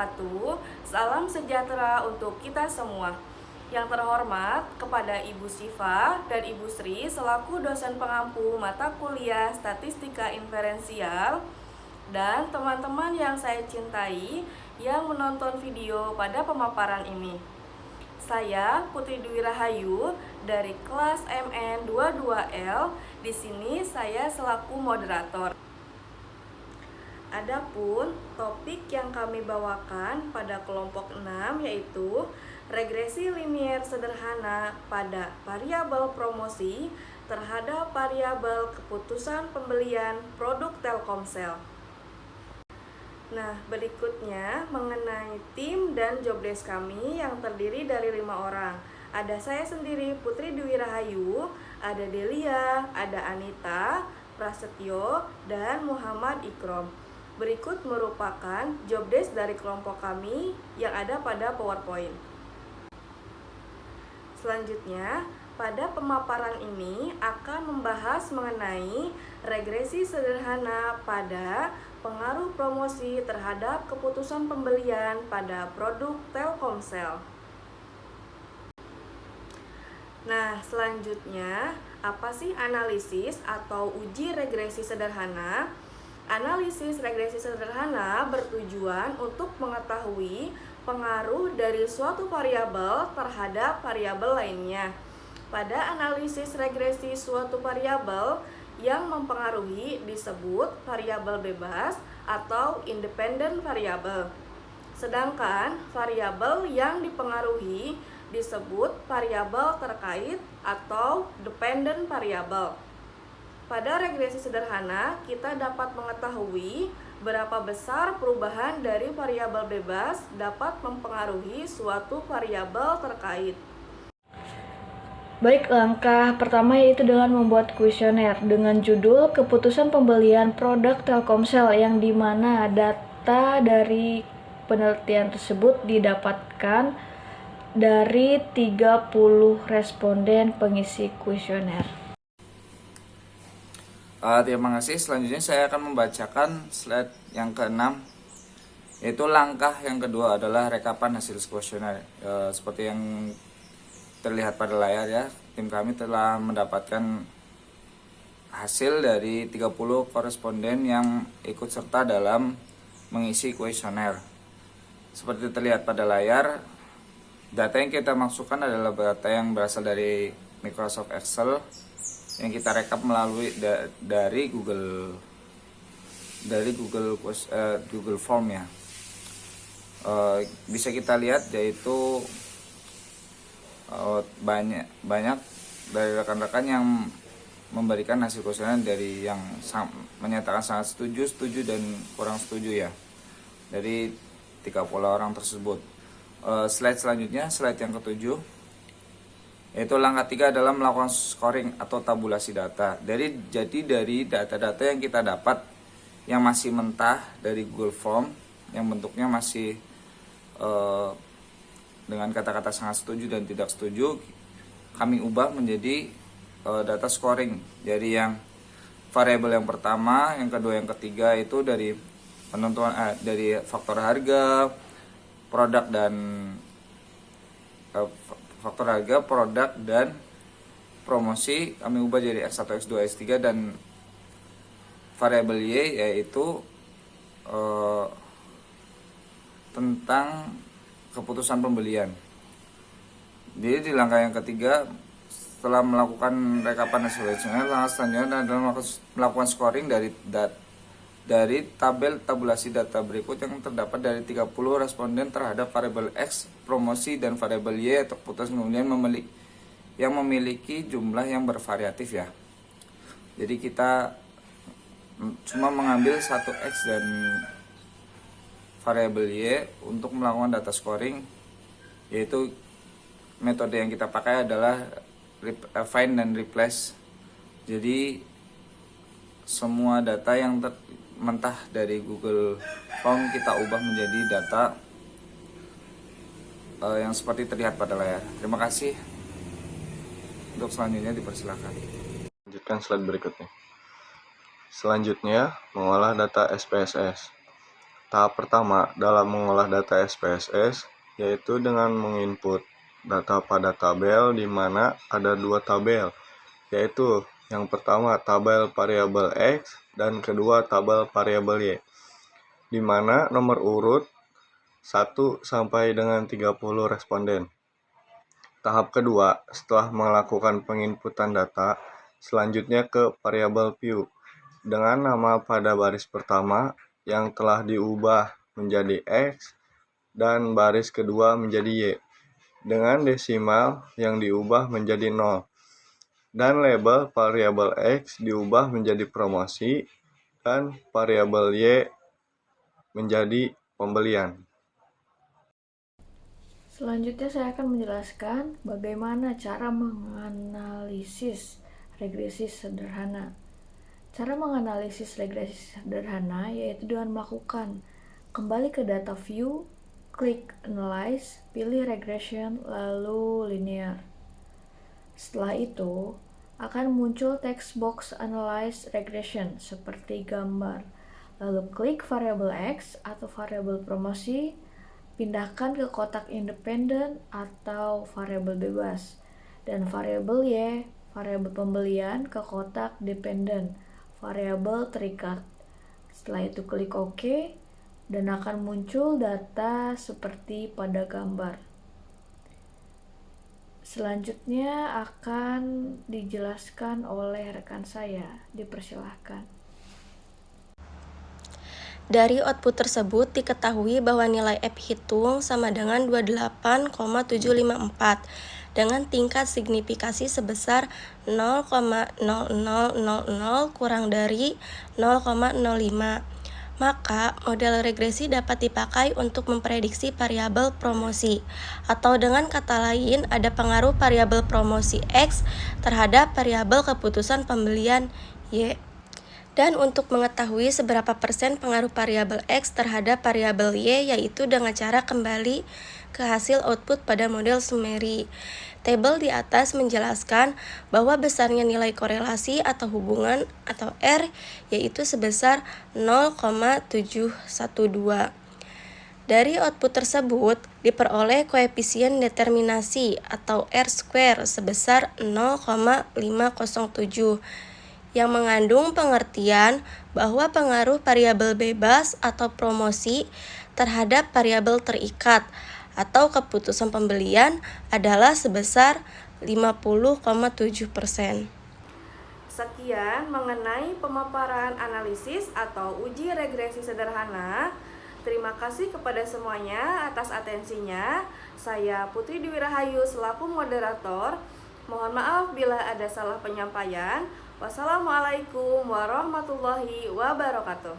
wabarakatuh. Salam sejahtera untuk kita semua. Yang terhormat kepada Ibu Siva dan Ibu Sri selaku dosen pengampu mata kuliah Statistika Inferensial, dan teman-teman yang saya cintai yang menonton video pada pemaparan ini. Saya Putri Dwi Rahayu dari kelas MN 22L. Di sini saya selaku moderator. Adapun topik yang kami bawakan pada kelompok 6 yaitu regresi linier sederhana pada variabel promosi terhadap variabel keputusan pembelian produk Telkomsel. Nah, berikutnya mengenai tim dan jobdesk kami yang terdiri dari 5 orang. Ada saya sendiri, Putri Dwi Rahayu, ada Delia, ada Anita, Prasetyo, dan Muhammad Ikrom. Berikut merupakan jobdesk dari kelompok kami yang ada pada PowerPoint. Selanjutnya, pada pemaparan ini akan membahas mengenai regresi sederhana pada pengaruh promosi terhadap keputusan pembelian pada produk Telkomsel. Nah, selanjutnya, apa sih analisis atau uji regresi sederhana? Analisis regresi sederhana bertujuan untuk mengetahui pengaruh dari suatu variabel terhadap variabel lainnya. Pada analisis regresi suatu variabel yang mempengaruhi disebut variabel bebas atau independent variabel. Sedangkan variabel yang dipengaruhi disebut variabel terkait atau dependent variabel. Pada regresi sederhana, kita dapat mengetahui berapa besar perubahan dari variabel bebas dapat mempengaruhi suatu variabel terkait. Baik, langkah pertama yaitu dengan membuat kuesioner dengan judul keputusan pembelian produk Telkomsel, yang dimana data dari penelitian tersebut didapatkan dari 30 responden pengisi kuesioner. Terima kasih. Selanjutnya saya akan membacakan slide yang ke-6, yaitu langkah yang kedua adalah rekapan hasil kuesioner. Seperti yang terlihat pada layar ya, tim kami telah mendapatkan hasil dari 30 koresponden yang ikut serta dalam mengisi kuesioner. Seperti terlihat pada layar, data yang kita masukkan adalah data yang berasal dari Microsoft Excel yang kita rekap melalui dari Google Form ya. Bisa kita lihat yaitu banyak dari rekan-rekan yang memberikan hasil kuesioner dari yang menyatakan sangat setuju dan kurang setuju ya, dari 30 orang tersebut. Slide selanjutnya, slide yang ke-7, yaitu langkah 3 adalah melakukan scoring atau tabulasi data. Jadi dari data-data yang kita dapat yang masih mentah dari Google Form, yang bentuknya masih dengan kata-kata sangat setuju dan tidak setuju, kami ubah menjadi data scoring. Jadi yang variabel yang pertama, yang kedua, yang ketiga itu dari penentuan dari faktor harga, produk dan produk dan promosi kami ubah jadi X1, X2, X3, dan variabel Y yaitu tentang keputusan pembelian. Jadi di langkah yang ketiga, setelah melakukan rekapan hasil kuesioner, langkah selanjutnya adalah melakukan scoring dari tabulasi data berikut yang terdapat dari 30 responden terhadap variabel X, promosi, dan variabel Y atau keputusan pembelian yang memiliki jumlah yang bervariatif ya. Jadi kita cuma mengambil satu X dan variabel Y untuk melakukan data scoring, yaitu metode yang kita pakai adalah find dan replace. Jadi semua data yang mentah dari Google Form kita ubah menjadi data yang seperti terlihat pada layar. Terima kasih. Untuk selanjutnya dipersilakan. Lanjutkan slide berikutnya. Selanjutnya, mengolah data SPSS. Tahap pertama dalam mengolah data SPSS yaitu dengan menginput data pada tabel di mana ada dua tabel, yaitu yang pertama tabel variabel X dan kedua tabel variabel Y, di mana nomor urut 1 sampai dengan 30 responden. Tahap kedua, setelah melakukan penginputan data, selanjutnya ke variabel view dengan nama pada baris pertama yang telah diubah menjadi X dan baris kedua menjadi Y, dengan desimal yang diubah menjadi 0, dan label variabel X diubah menjadi promosi dan variabel Y menjadi pembelian. Selanjutnya saya akan menjelaskan bagaimana cara menganalisis regresi sederhana. Cara menganalisis regresi sederhana yaitu dengan melakukan kembali ke data view, klik analyze, pilih regression, lalu linear. Setelah itu, akan muncul text box analyze regression seperti gambar. Lalu klik variabel X atau variabel promosi, pindahkan ke kotak independen atau variabel bebas, dan variabel Y, variabel pembelian, ke kotak dependen, variabel terikat. Setelah itu klik OK, dan akan muncul data seperti pada gambar. Selanjutnya akan dijelaskan oleh rekan saya. Dipersilahkan. Dari output tersebut diketahui bahwa nilai F hitung sama dengan 28,754 dengan tingkat signifikasi sebesar 0,0000 kurang dari 0,05. Maka, model regresi dapat dipakai untuk memprediksi variabel promosi, atau dengan kata lain, ada pengaruh variabel promosi X terhadap variabel keputusan pembelian Y. Dan untuk mengetahui seberapa persen pengaruh variabel X terhadap variabel Y, yaitu dengan cara kembali ke hasil output pada model summary. Tabel di atas menjelaskan bahwa besarnya nilai korelasi atau hubungan atau R yaitu sebesar 0,712. Dari output tersebut diperoleh koefisien determinasi atau R² sebesar 0,507 yang mengandung pengertian bahwa pengaruh variabel bebas atau promosi terhadap variabel terikat atau keputusan pembelian adalah sebesar 50,7%. Sekian mengenai pemaparan analisis atau uji regresi sederhana. Terima kasih kepada semuanya atas atensinya. Saya Putri Dwi Rahayu selaku moderator. Mohon maaf bila ada salah penyampaian. Wassalamualaikum warahmatullahi wabarakatuh.